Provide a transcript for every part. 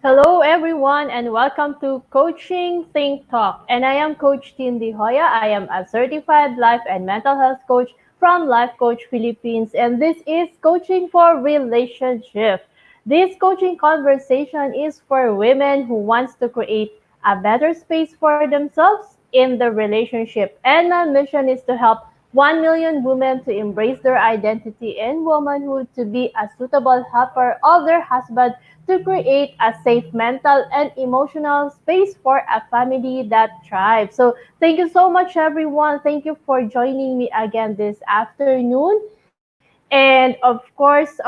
Hello, everyone, and welcome to Coaching Think Talk. And I am Coach Tindy Hoya. I am a certified life and mental health coach from Life Coach Philippines, and this is Coaching for Relationship. This coaching conversation is for women who wants to create a better space for themselves in the relationship. And my mission is to help 1 million women to embrace their identity and womanhood to be a suitable helper of their husband to create a safe mental and emotional space for a family that thrives. So, thank you so much, everyone. Thank you for joining me again this afternoon. And of course,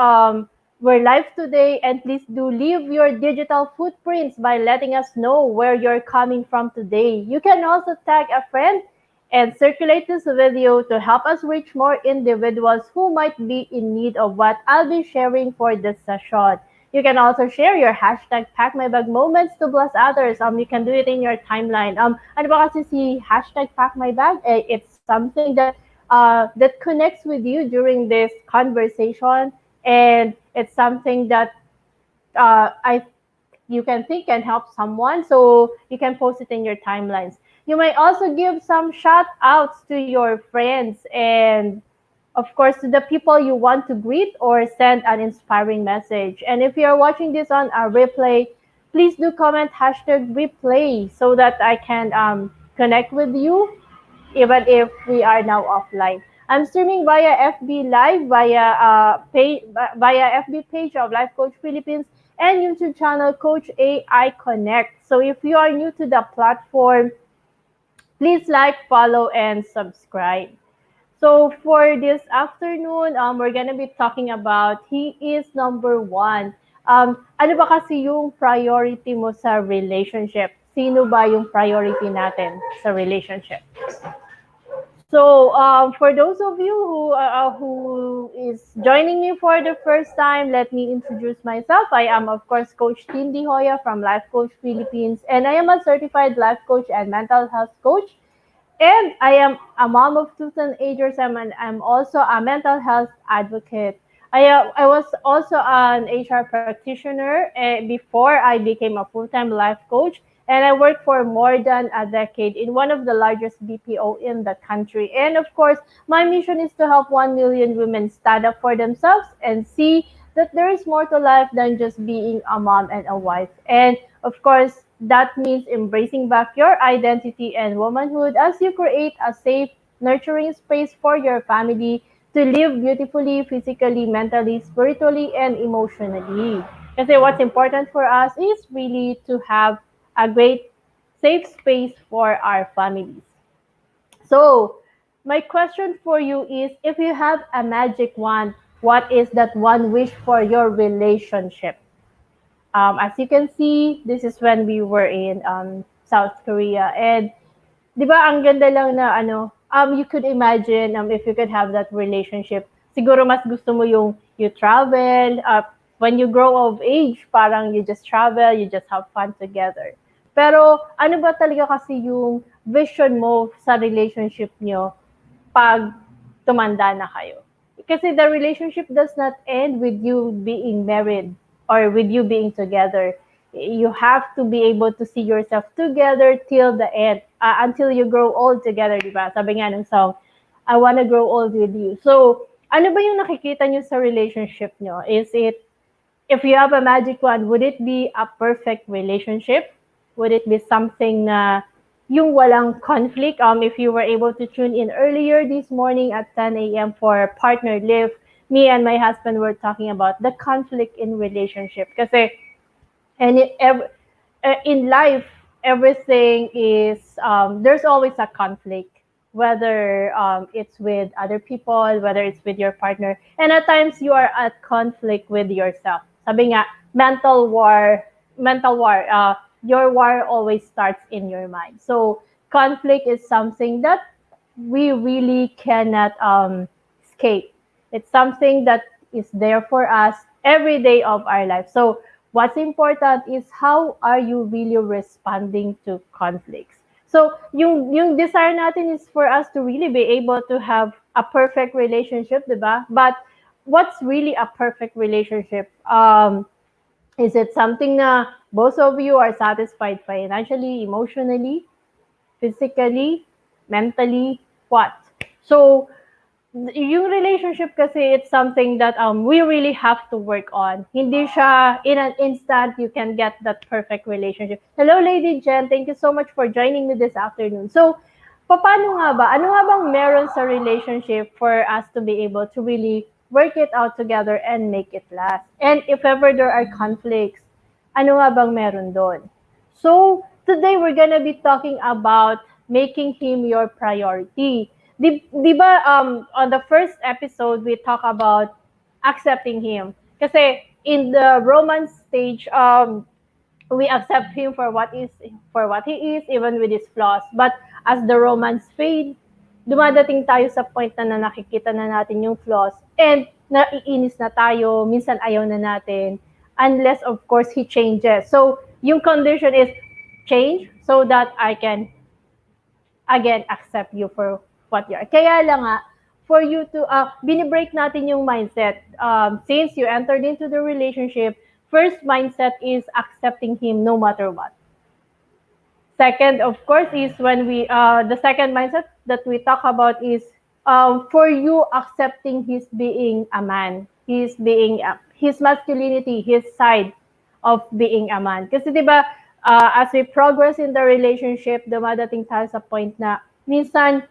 we're live today, and please do leave your digital footprints by letting us know where you're coming from today. You can also tag a friend and circulate this video to help us reach more individuals who might be in need of what I'll be sharing for this session. You can also share your hashtag Pack My Bag moments to bless others. You can do it in your timeline. Ano ba kasi si hashtag Pack My Bag? It's something that connects with you during this conversation, and it's something that I you can think can help someone, so you can post it in your timelines. You may also give some shout outs to your friends and of course to the people you want to greet or send an inspiring message. And if you're watching this on a replay, please do comment hashtag replay so that I can connect with you even if we are now offline. I'm streaming via FB Live, via FB page of Life Coach Philippines and YouTube channel Coach AI Connect. So if you are new to the platform, please like, follow, and subscribe. So for this afternoon, we're gonna be talking about he is number one. Ano ba kasi yung priority mo sa relationship? Sino ba yung priority natin sa relationship? So, for those of you who is joining me for the first time, let me introduce myself. I am, of course, Coach Tindy Hoya from Life Coach Philippines, and I am a certified life coach and mental health coach. And I am a mom of two teenagers. I'm also a mental health advocate. I was also an HR practitioner before I became a full-time life coach. And I worked for more than a decade in one of the largest BPO in the country. And of course, my mission is to help 1 million women stand up for themselves and see that there is more to life than just being a mom and a wife. And of course, that means embracing back your identity and womanhood as you create a safe, nurturing space for your family to live beautifully, physically, mentally, spiritually, and emotionally. Kasi what's important for us is really to have a great safe space for our families. So, my question for you is if you have a magic wand, what is that one wish for your relationship? As you can see, this is when we were in South Korea. And di ba ang ganda lang na you could imagine if you could have that relationship. Siguro mas gusto mo yung you travel, when you grow of age, parang you just travel, you just have fun together. Pero ano ba talaga kasi yung vision mo sa relationship nyo pag tumanda na kayo? Kasi the relationship does not end with you being married or with you being together. You have to be able to see yourself together till the end, until you grow old together, di ba? Sabi nga ng song, I wanna grow old with you. So, ano ba yung nakikita nyo sa relationship nyo? Is it, if you have a magic wand, would it be a perfect relationship? Would it be something na yung walang conflict? If you were able to tune in earlier this morning at 10 a.m. for Partner Live, me and my husband were talking about the conflict in relationship. Kasi in life, everything is, there's always a conflict, whether it's with other people, whether it's with your partner. And at times, you are at conflict with yourself. Sabi nga, mental war, your war always starts in your mind. So conflict is something that we really cannot escape. It's something that is there for us every day of our life. So what's important is how are you really responding to conflicts. So yung desire natin is for us to really be able to have a perfect relationship, diba? But what's really a perfect relationship? Is it something na Both of you are satisfied financially, emotionally, physically, mentally, what? So, yung relationship kasi it's something that we really have to work on. Hindi siya in an instant you can get that perfect relationship. Hello Lady Jen, thank you so much for joining me this afternoon. So, paano nga ba? Ano nga bang meron sa relationship for us to be able to really work it out together and make it last? And if ever there are conflicts, ano nga bang meron doon? So, today we're gonna be talking about making him your priority. Di ba, on the first episode, we talk about accepting him. Kasi in the romance stage, we accept him for what he is, even with his flaws. But as the romance fade, dumadating tayo sa point na nakikita na natin yung flaws and naiinis na tayo, minsan ayaw na natin, unless of course he changes. So, yung condition is change so that I can again accept you for what you are. Kaya lang nga, for you to, binibreak natin yung mindset. Since you entered into the relationship, first mindset is accepting him no matter what. Second, of course, is when the second mindset that we talk about is for you accepting his being a man, his masculinity, his side of being a man. Kasi 'di ba, as we progress in the relationship, dumadating tayo sa point na minsan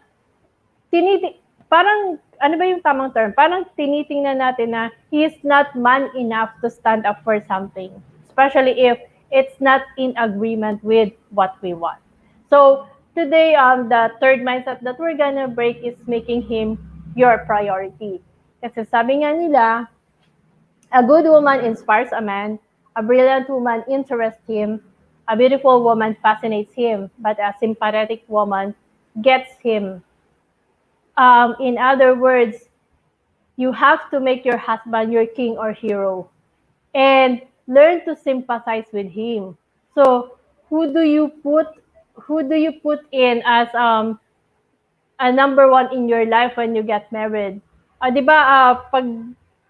parang ano ba yung tamang term? Parang tinitingnan natin na he is not man enough to stand up for something, especially if it's not in agreement with what we want. So today, the third mindset that we're gonna break is making him your priority. Kasi sabi nga nila, a good woman inspires a man, a brilliant woman interests him, a beautiful woman fascinates him, but a sympathetic woman gets him. In other words, you have to make your husband your king or hero and learn to sympathize with him. So, who do you put who do you put in as a number one in your life when you get married? 'Di ba, pag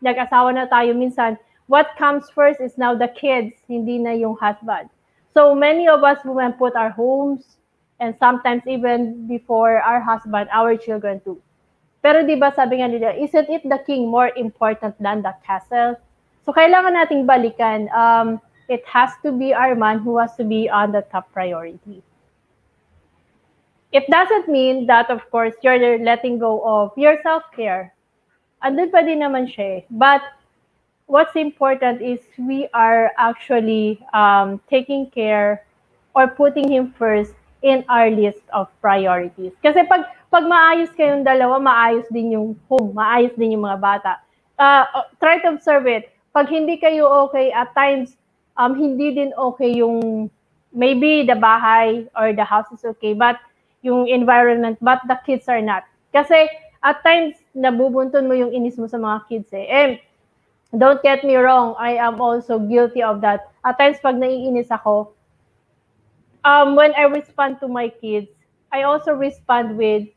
nag-asawa na tayo minsan, what comes first is now the kids, hindi na yung husband. So many of us women put our homes and sometimes even before our husband, our children too. Pero 'di ba sabi nga nila, isn't it the king more important than the castle? So kailangan nating balikan. It has to be our man who has to be on the top priority. It doesn't mean that of course you're letting go of your self-care. Andun pa din naman siya. But what's important is we are actually taking care or putting him first in our list of priorities. Kasi pag maayos kayong dalawa, maayos din yung home, maayos din yung mga bata. Try to observe it. Pag hindi kayo okay, at times, hindi din okay yung maybe the bahay or the house is okay, but yung environment, but the kids are not. Kasi at times, nabubuntun mo yung inis mo sa mga kids eh. And don't get me wrong, I am also guilty of that. At times, pag naiinis ako, when I respond to my kids, I also respond with,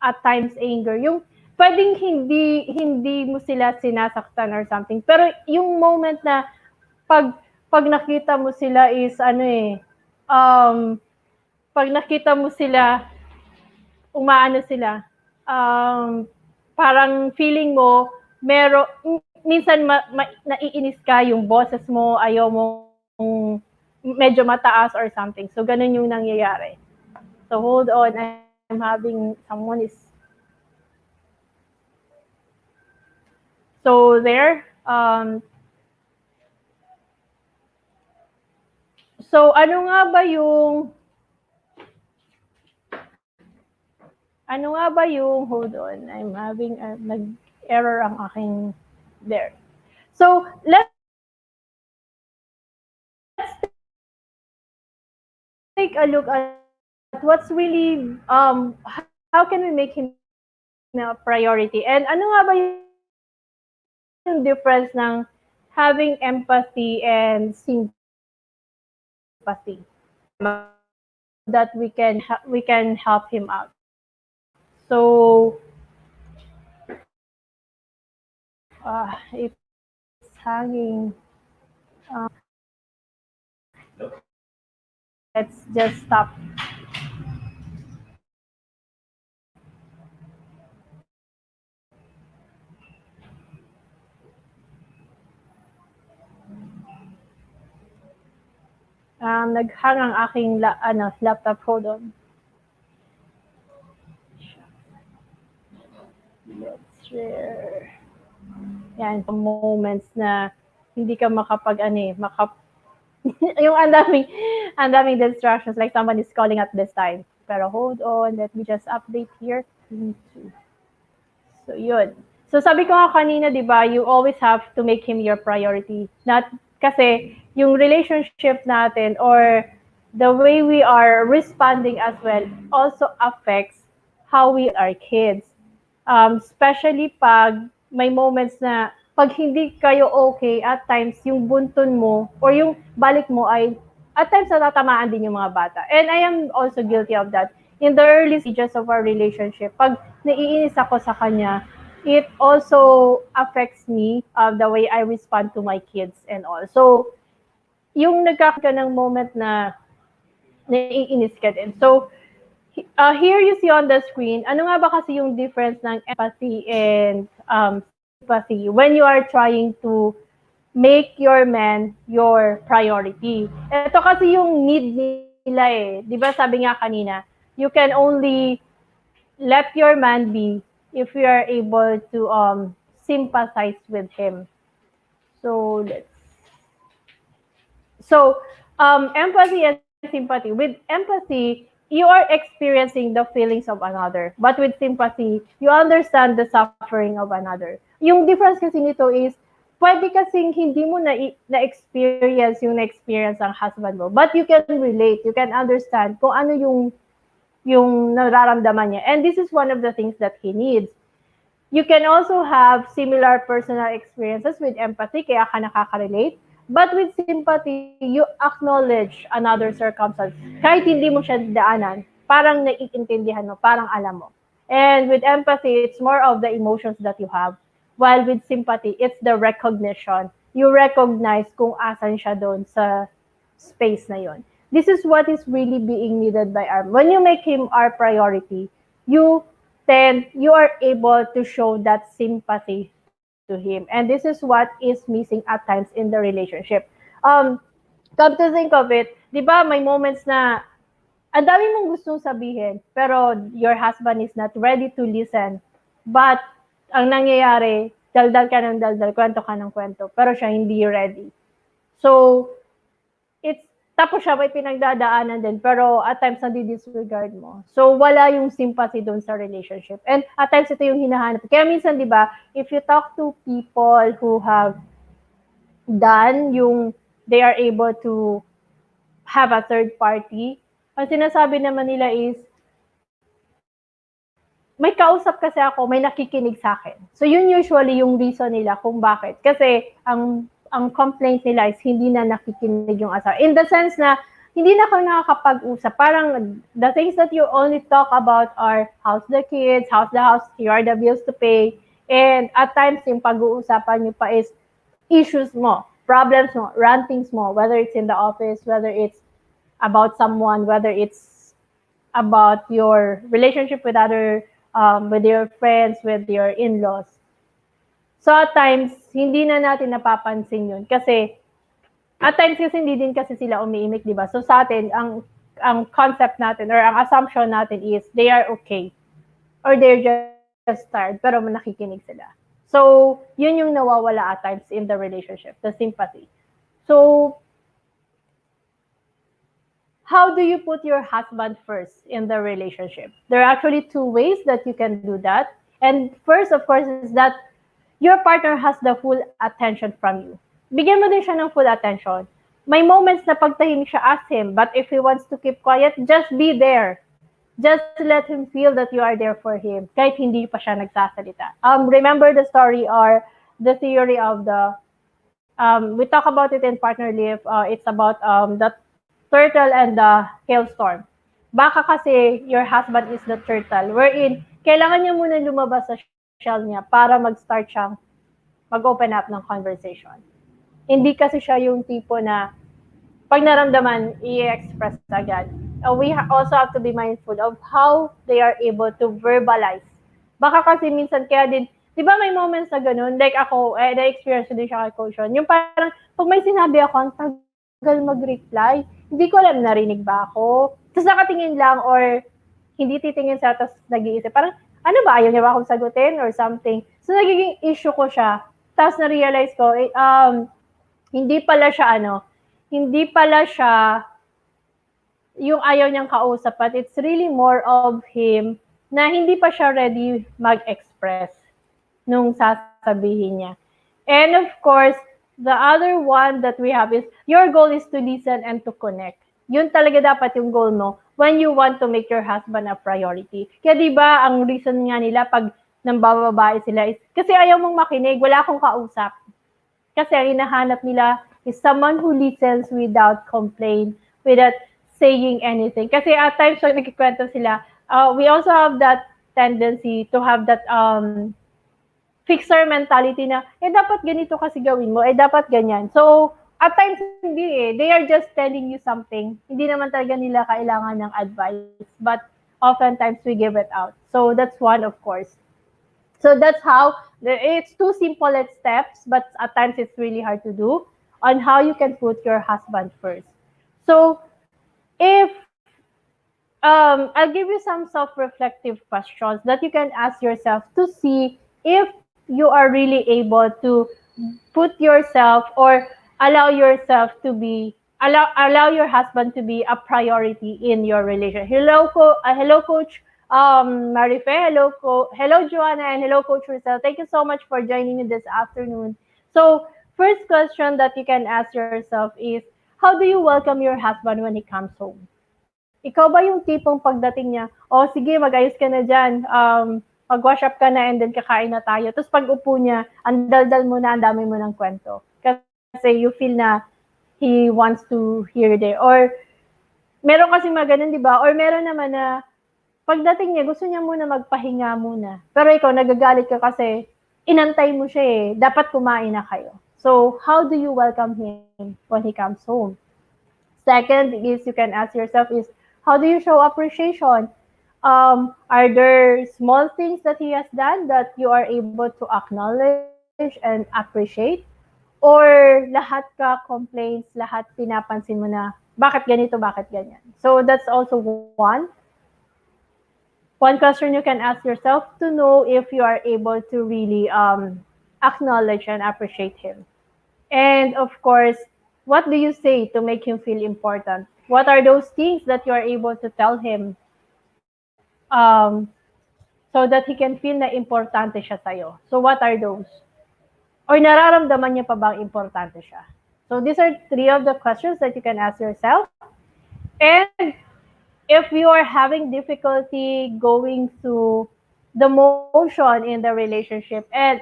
at times, anger. Yung pwedeng hindi mo sila sinasaktan or something. Pero yung moment na pag nakita mo sila is ano eh, pag nakita mo sila, umaano sila, parang feeling mo, minsan naiinis ka, yung boses mo, ayaw mo medyo mataas or something. So, ganun yung nangyayari. So, hold on. I'm having, someone is, so there. So, ano nga ba yung, hold on, I'm having, nag-error ang aking, there. So, let's take a look at what's really, how can we make him a priority? And ano nga ba yung difference ng having empathy and sympathy? That we can help him out. So, it's hanging. Let's just stop. Naghang ang aking laptop. Hold on. Let's share. Yan, moments na hindi ka yung ang daming distractions, like someone is calling at this time. Pero hold on, let me just update here. So, yun. So, sabi ko nga kanina, di ba, you always have to make him your priority. Not, kasi, yung relationship natin or the way we are responding as well also affects how we our kids. Especially pag may moments na pag hindi kayo okay, at times yung buntun mo or yung balik mo ay at times natatamaan din yung mga bata. And I am also guilty of that. In the early stages of our relationship, pag naiinis ako sa kanya, it also affects me, the way I respond to my kids and all. So, yung nagkakaroon ka ng moment na naiinis ka din. So, here you see on the screen, ano nga ba kasi yung difference ng empathy and sympathy when you are trying to make your man your priority. Ito kasi yung need nila eh. Di ba sabi nga kanina, you can only let your man be if you are able to sympathize with him. So, empathy and sympathy. With empathy, you are experiencing the feelings of another. But with sympathy, you understand the suffering of another. Yung difference kasi nito is, pwede kasing hindi mo na-experience yung na-experience ang husband mo. But you can relate, you can understand kung ano yung nararamdaman niya. And this is one of the things that he needs. You can also have similar personal experiences with empathy, kaya ka nakaka-relate. But with sympathy, you acknowledge another circumstance. Kahit hindi mo siya daanan, parang naiintindihan mo, parang alam mo. And with empathy, it's more of the emotions that you have. While with sympathy, it's the recognition. You recognize kung asan siya doon sa space na yon. This is what is really being needed by our. When you make him our priority, you are able to show that sympathy to him. And this is what is missing at times in the relationship. Come to think of it, di ba may moments na ang dami mong gustong sabihin, pero your husband is not ready to listen. But ang nangyayari, daldal ka ng daldal, kwento ka ng kwento, pero siya hindi ready. So, it's tapos siya may pinagdadaanan din, pero at times nadi-disregard mo. So, wala yung sympathy doon sa relationship. And at times, ito yung hinahanap. Kaya minsan, di ba, if you talk to people who have done they are able to have a third party, ang sinasabi naman nila is, may kausap kasi ako, may nakikinig sa akin. So, yun usually yung reason nila kung bakit. Kasi, ang complaint nila is hindi na nakikinig yung asawa. In the sense na, hindi na kayo nakakapag-usap. Parang, the things that you only talk about are how's the kids, how's the house, here are the bills to pay. And at times, yung pag-uusapan nyo pa is issues mo, problems mo, rantings mo, whether it's in the office, whether it's about someone, whether it's about your relationship with with your friends, with your in-laws. So at times, hindi na natin napapansin yun. Kasi, at times kasi hindi din kasi sila umiimik, di ba? So sa atin, ang concept natin or ang assumption natin is they are okay. Or they're just tired, pero nakikinig sila. So, yun yung nawawala at times in the relationship, the sympathy. So, how do you put your husband first in the relationship? There are actually two ways that you can do that. And first, of course, is that your partner has the full attention from you. Bigyan mo din siya ng full attention. May moments na pagtahimik siya, ask him. But if he wants to keep quiet, just be there. Just let him feel that you are there for him, kahit hindi pa siya nagsasalita. Remember the story or the theory of we talk about it in Partner Live. It's about the turtle and the hailstorm. Baka kasi your husband is the turtle, wherein kailangan niya muna lumabas sa shell niya para mag-start siyang mag-open up ng conversation. Hindi kasi siya yung tipo na pag naramdaman, i-express agad. We also have to be mindful of how they are able to verbalize. Baka kasi minsan kaya din, di ba may moments na ganun, like ako, na-experience ko din siya kay Coach Ron, yung parang, pag may sinabi ako, ang tagal mag-reply, hindi ko alam, narinig ba ako? Tapos nakatingin lang, or hindi titingin siya, tapos nag-iisip, parang, ano ba, ayaw niya ba akong sagutin, or something. So, nagiging issue ko siya. Tapos na-realize ko, hindi pala siya hindi pala siya yung ayaw niyang kausap, but it's really more of him na hindi pa siya ready mag-express nung sasabihin niya. And of course, the other one that we have is your goal is to listen and to connect. Yun talaga dapat yung goal mo when you want to make your husband a priority. Kaya di ba ang reason nga nila pag nang bababae sila is kasi ayaw mong makinig, wala akong kausap. Kasi ang hinahanap nila is someone who listens without complaint, without saying anything. Kasi at times, pag nagkikwento sila, we also have that tendency to have that fixer mentality na, dapat ganito kasi gawin mo, dapat ganyan. So, at times, hindi They are just telling you something. Hindi naman talaga nila kailangan ng advice. But, oftentimes, we give it out. So, that's one, of course. So that's how it's two simple steps, but at times it's really hard to do on how you can put your husband first. So if I'll give you some self-reflective questions that you can ask yourself to see if you are really able to put yourself or allow yourself to be allow your husband to be a priority in your relationship. Hello coach Marife, hello Joanna, and hello Coach Rizal. Thank you so much for joining me this afternoon. So, first question that you can ask yourself is, how do you welcome your husband when he comes home? Ikaw ba yung tipong pagdating niya, sige, mag-ayos ka na dyan, mag-wash up ka na and then kakain na tayo. Tapos pag upo niya, ang daldal mo na, ang dami mo ng kwento. Kasi you feel na he wants to hear there. Or, meron kasi mga ganun, di ba? Or meron naman na, pagdating niya, gusto niya muna magpahinga muna. Pero ikaw, nagagalit ka kasi inantay mo siya dapat kumain na kayo. So, how do you welcome him when he comes home? Second is you can ask yourself is, how do you show appreciation? Are there small things that he has done that you are able to acknowledge and appreciate? Or lahat ka complaints, lahat pinapansin mo na, bakit ganito, bakit ganyan? So, that's also one. One question you can ask yourself to know if you are able to really acknowledge and appreciate him. And of course, what do you say to make him feel important? What are those things that you are able to tell him so that he can feel na importante siya sa'yo? So what are those? Or nararamdaman niya pa bang importante siya? So these are three of the questions that you can ask yourself. And if you are having difficulty going through the motion in the relationship and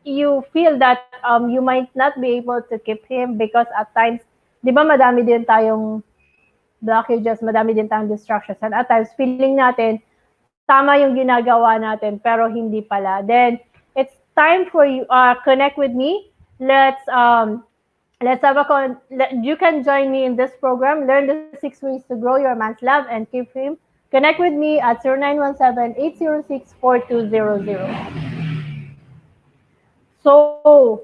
you feel that you might not be able to keep him because at times, di ba madami din tayong blockages, madami din tayong distractions, and at times feeling natin tama yung ginagawa natin pero hindi pala. Then it's time for you connect with me. Let's have you can join me in this program, learn the 6 ways to grow your man's love and keep him. Connect with me at 0917-806-4200. So,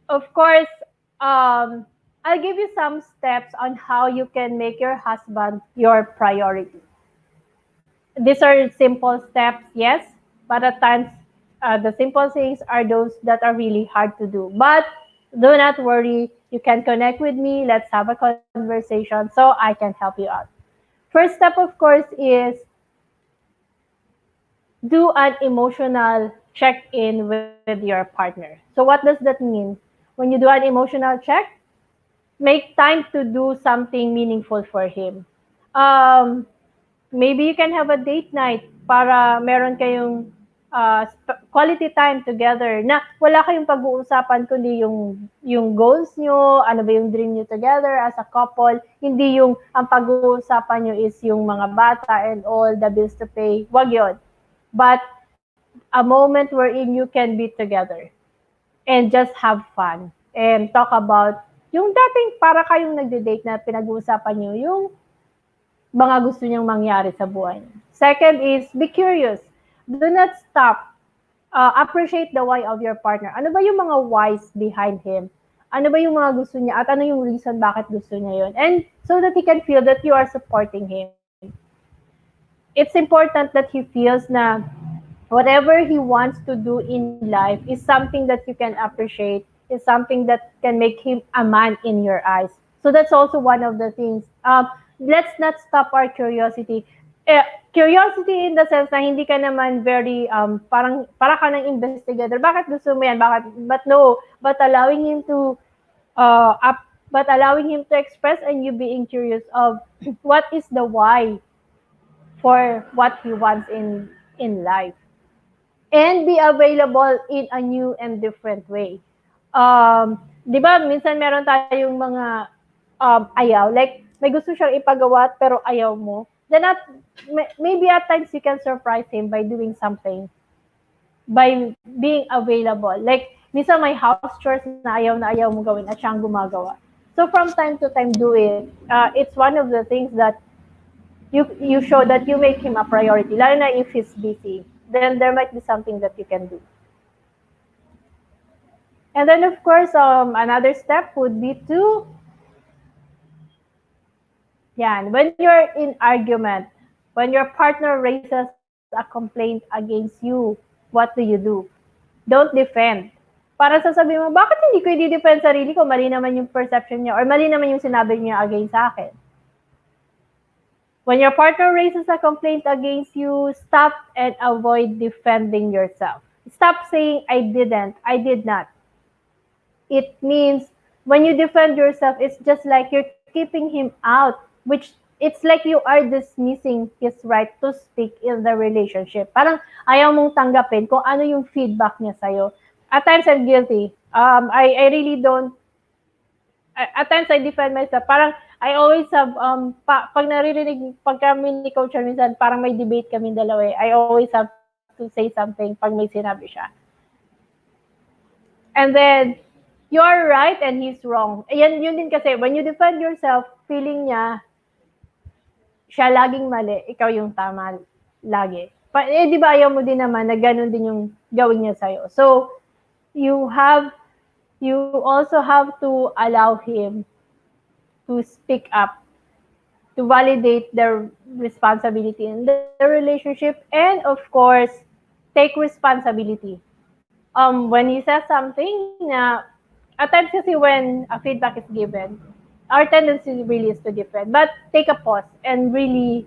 of course, I'll give you some steps on how you can make your husband your priority. These are simple steps, yes, but at times the simple things are those that are really hard to do. But do not worry, you can connect with me. Let's have a conversation so I can help you out. First step, of course, is do an emotional check-in with your partner. So what does that mean? When you do an emotional check, make time to do something meaningful for him. Maybe you can have a date night para meron kayong quality time together na wala kayong pag-uusapan kundi yung goals nyo, ano ba yung dream nyo together as a couple, hindi yung ang pag-uusapan nyo is yung mga bata and all the bills to pay, wag yun. But a moment wherein you can be together and just have fun and talk about yung dating para kayong nagde-date na pinag-uusapan niyo yung mga gusto niyang mangyari sa buhay niyo. Second is, be curious. Do not stop. Appreciate the why of your partner. Ano ba yung mga whys behind him? Ano ba yung mga gusto niya at ano yung reason bakit gusto niya yun? And so that he can feel that you are supporting him. It's important that he feels na whatever he wants to do in life is something that you can appreciate, is something that can make him a man in your eyes. So that's also one of the things. Let's not stop our curiosity. Eh, Curiosity in the sense na hindi ka naman very, parang, para ka ng investigator. Bakit gusto mo yan? Bakit? But no, but allowing him to, but allowing him to express and you being curious of what is the why for what he wants in life. And be available in a new and different way. Di ba, minsan meron tayong mga ayaw, like may gusto siyang ipagawa pero ayaw mo. Then maybe at times you can surprise him by doing something, by being available. Like, minsan may house chores na ayaw mo gawin at siyang gumagawa. So from time to time, do it. It's one of the things that you show that you make him a priority, lalo na if he's busy. Then there might be something that you can do. And then, of course, another step would be to, when you're in argument, when your partner raises a complaint against you, what do? Don't defend. Para sasabihin mo, bakit hindi ko i-defend sarili ko? Mali naman yung perception niya or mali naman yung sinabi niya against sa akin. When your partner raises a complaint against you, stop and avoid defending yourself. Stop saying, I did not. It means when you defend yourself, it's just like you're keeping him out, which it's like you are dismissing his right to speak in the relationship. Parang ayaw mong tanggapin kung ano yung feedback niya sa'yo. At times, I'm guilty. I really don't, at times, I defend myself. Parang, I always have, pag naririnig, pag kami ni Coach, minsan, parang may debate kami dalawa I always have to say something pag may sinabi siya. And then, you're right and he's wrong. Ayan, yun din kasi, when you defend yourself, feeling niya, siya laging mali, ikaw yung tama lagi. Di ba ayaw mo din naman na ganun din yung gawin niya sa'yo. So, you also have to allow him to speak up, to validate their responsibility in the relationship, and of course, take responsibility. When he says something na, at times kasi when a feedback is given, our tendency really is to defend. But take a pause and really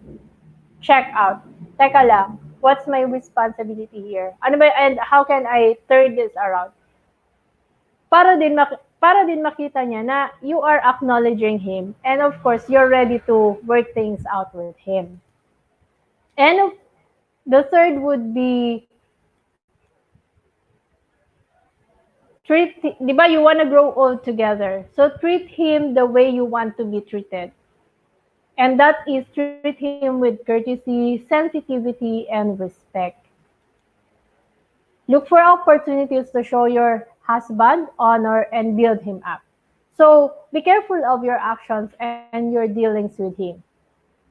check out. Teka lang, what's my responsibility here? Ano ba, and how can I turn this around? Para din makita niya na you are acknowledging him, and of course, you're ready to work things out with him. And the third would be, di ba, you want to grow old together. So treat him the way you want to be treated. And that is, treat him with courtesy, sensitivity, and respect. Look for opportunities to show your husband honor and build him up. So be careful of your actions and your dealings with him.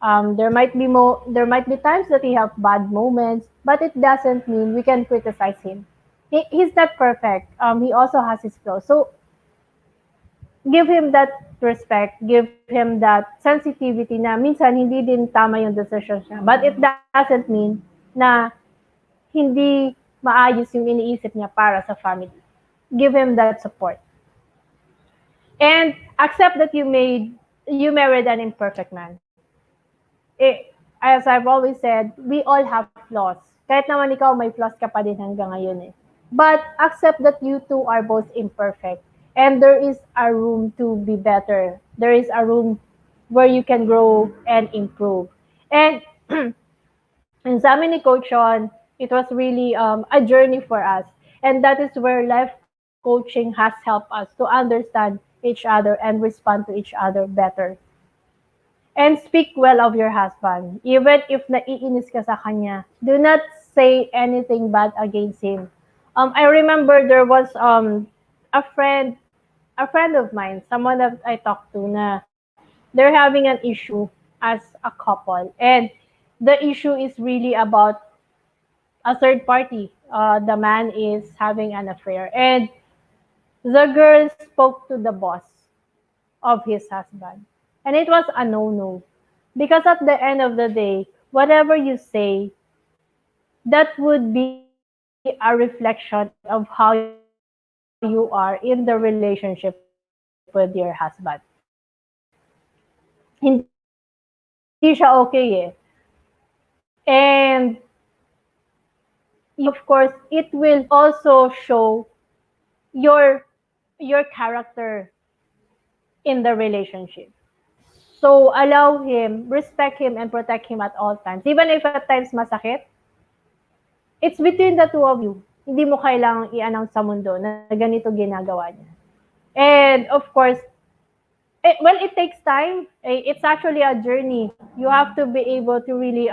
There might be times that he have bad moments, but it doesn't mean we can criticize him. He's not perfect. He also has his flaws. So give him that respect, give him that sensitivity na minsan hindi din tama yung decision niya. But it doesn't mean na hindi maayos yung iniisip niya para sa family. Give him that support. And accept that you married an imperfect man. As I've always said, we all have flaws. Kahit naman ikaw, may flaws ka pa din hanggang ngayon But accept that you two are both imperfect. And there is a room to be better. There is a room where you can grow and improve. And in sa amin ni Coach Sean, it was really a journey for us. And that is where life coaching has helped us to understand each other and respond to each other better. And speak well of your husband. Even if naiinis ka sa kanya, do not say anything bad against him. I remember there was a friend a friend of mine, someone that I talked to, na they're having an issue as a couple, and the issue is really about a third party. The man is having an affair, and the girl spoke to the boss of his husband, and it was a no-no because at the end of the day, whatever you say, that would be a reflection of how you are in the relationship with your husband. Hindi siya okay eh. And of course, it will also show your character in the relationship. So allow him, respect him, and protect him at all times. Even if at times masakit, it's between the two of you. Hindi mo kailangang i-announce sa mundo na ganito ginagawa niya. And of course, well, it takes time. It's actually a journey. You have to be able to really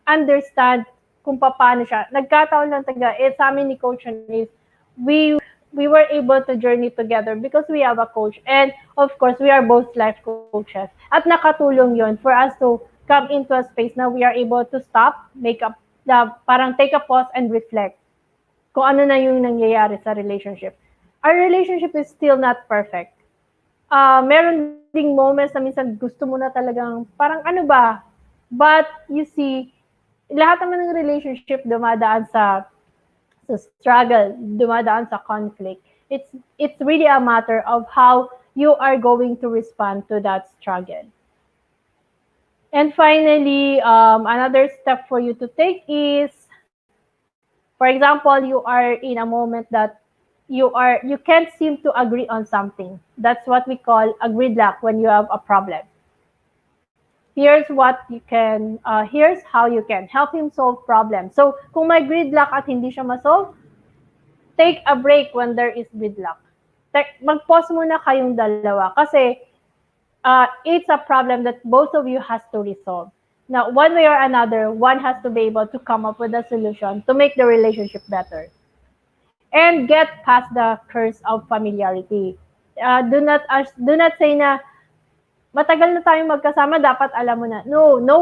understand kung paano siya. Nagkataon lang taga, sa amin ni Coach is, we we were able to journey together because we have a coach. And of course, we are both life coaches. At nakatulong yon for us to come into a space na we are able to stop, make up, parang take a pause and reflect kung ano na yung nangyayari sa relationship. Our relationship is still not perfect. Meron ding moments na minsan gusto mo na talagang, parang ano ba? But you see, lahat naman ng relationship dumadaan sa struggle, dumadaan sa conflict. It's really a matter of how you are going to respond to that struggle. And finally, another step for you to take is, for example, you are in a moment that you can't seem to agree on something. That's what we call a gridlock when you have a problem. Here's how you can help him solve problems. So, kung may gridlock at hindi siya masolve, take a break when there is gridlock. Mag-pause muna kayong dalawa kasi it's a problem that both of you has to resolve. Now, one way or another, one has to be able to come up with a solution to make the relationship better. And get past the curse of familiarity. Do not say na matagal na tayong magkasama, dapat alam mo na. No, no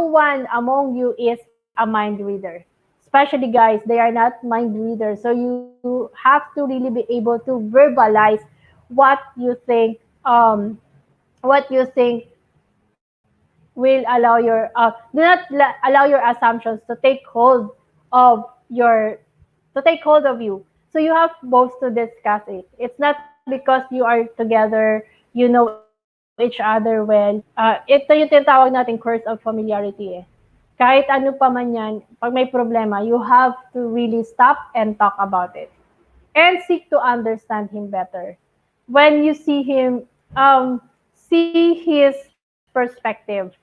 one among you is a mind reader. Especially guys, they are not mind readers. So you have to really be able to verbalize what you think um what you think will allow your allow your assumptions to take hold of your to take hold of you. So you have both to discuss it. It's not because you are together, you know each other well. Ito yung tinatawag natin curse of familiarity eh. Kahit ano pa man yan, pag may problema, you have to really stop and talk about it. And seek to understand him better. When you see him, see his perspective.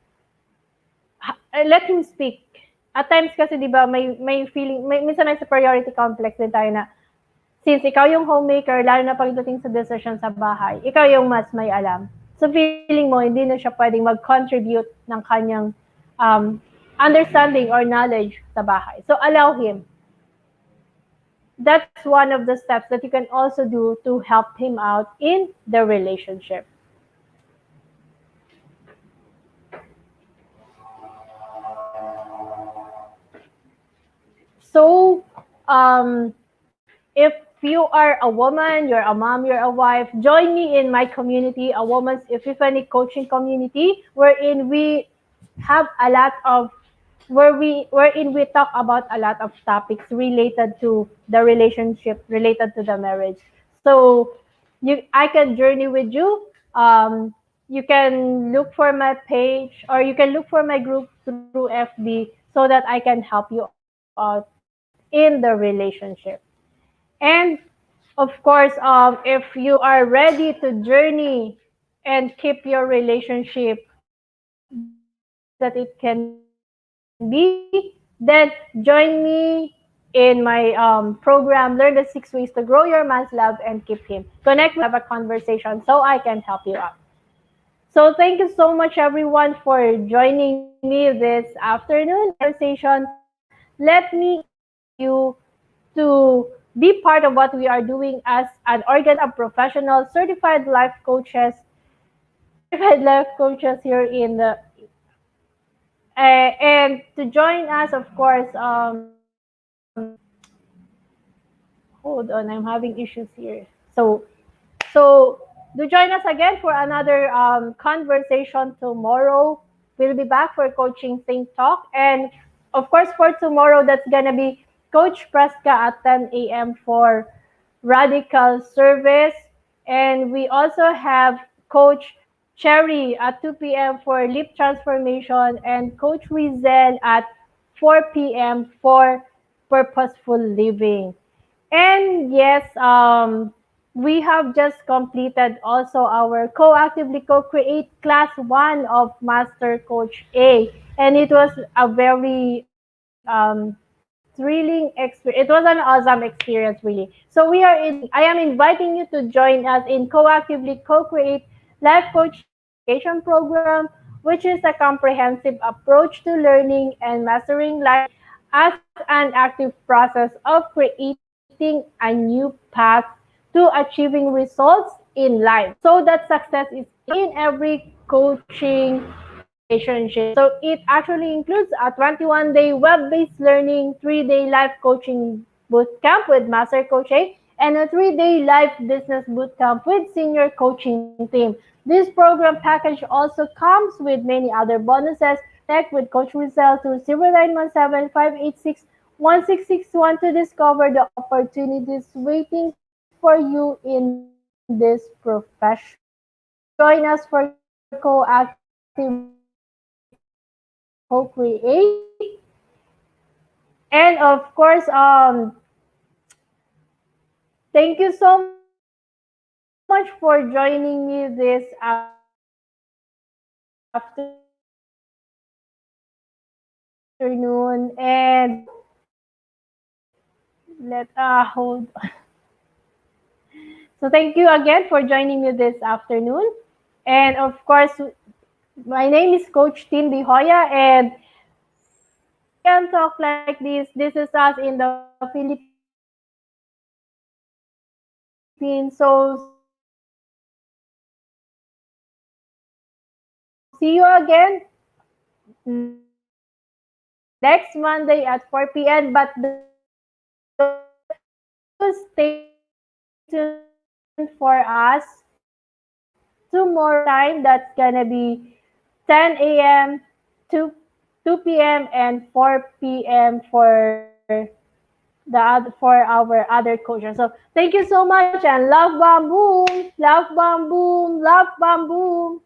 Let him speak. At times kasi 'di ba may feeling, minsan may superiority complex din tayo na since ikaw yung homemaker, lalo na pagdating sa decision sa bahay, ikaw yung mas may alam. So feeling mo hindi na siya pwedeng mag-contribute ng kanyang understanding or knowledge sa bahay. So allow him. That's one of the steps that you can also do to help him out in the relationship. So, if you are a woman, you're a mom, you're a wife, join me in my community, a Woman's Epiphany Coaching Community, wherein we have a lot of wherein we talk about a lot of topics related to the relationship, related to the marriage. So I can journey with you. You can look for my page or you can look for my group through FB so that I can help you out in the relationship. And of course, if you are ready to journey and keep your relationship the best that it can be, then join me in my program, Learn the 6 Ways to Grow Your Man's Love and Keep Him. Connect with me, let's have a conversation so I can help you out. So thank you so much everyone for joining me this afternoon. Conversation. Let me invite you to be part of what we are doing as an organization of professional certified life coaches here in the and to join us, of course, hold on, I'm having issues here. So do join us again for another conversation tomorrow. We'll be back for Coaching Think Talk. And of course, for tomorrow, that's going to be Coach Preska at 10 a.m. for Radical Service. And we also have Coach Cherry at 2 p.m. for Leap Transformation and Coach Rizel at 4 p.m. for Purposeful Living. And yes, we have just completed also our co-actively co-create class one of Master Coach A, and it was a very thrilling experience. It was an awesome experience, really. So I am inviting you to join us in co-actively co-create life coaching certification program, which is a comprehensive approach to learning and mastering life as an active process of creating a new path to achieving results in life so that success is in every coaching relationship. So it actually includes a 21-day web-based learning, 3-day life coaching bootcamp with Master Coach A, and a 3-day life business bootcamp with Senior Coaching Team. This program package also comes with many other bonuses. Connect with Coach Rizal through 0917-586-1661 to discover the opportunities waiting for you in this profession. So do join us for co-actively co-create. And of course, thank you so much for joining me this afternoon. And let hold. So thank you again for joining me this afternoon. And of course, my name is Coach Tindy Hoya, and can talk like this. This is us in the Philippines. So see you again next Monday at 4 p.m. But do stay tuned for us tomorrow time. That's gonna be 10 a.m. to 2 p.m. and 4 p.m. For our other coaches. So thank you so much and love Bam Boom, love Bam Boom, love Bam Boom.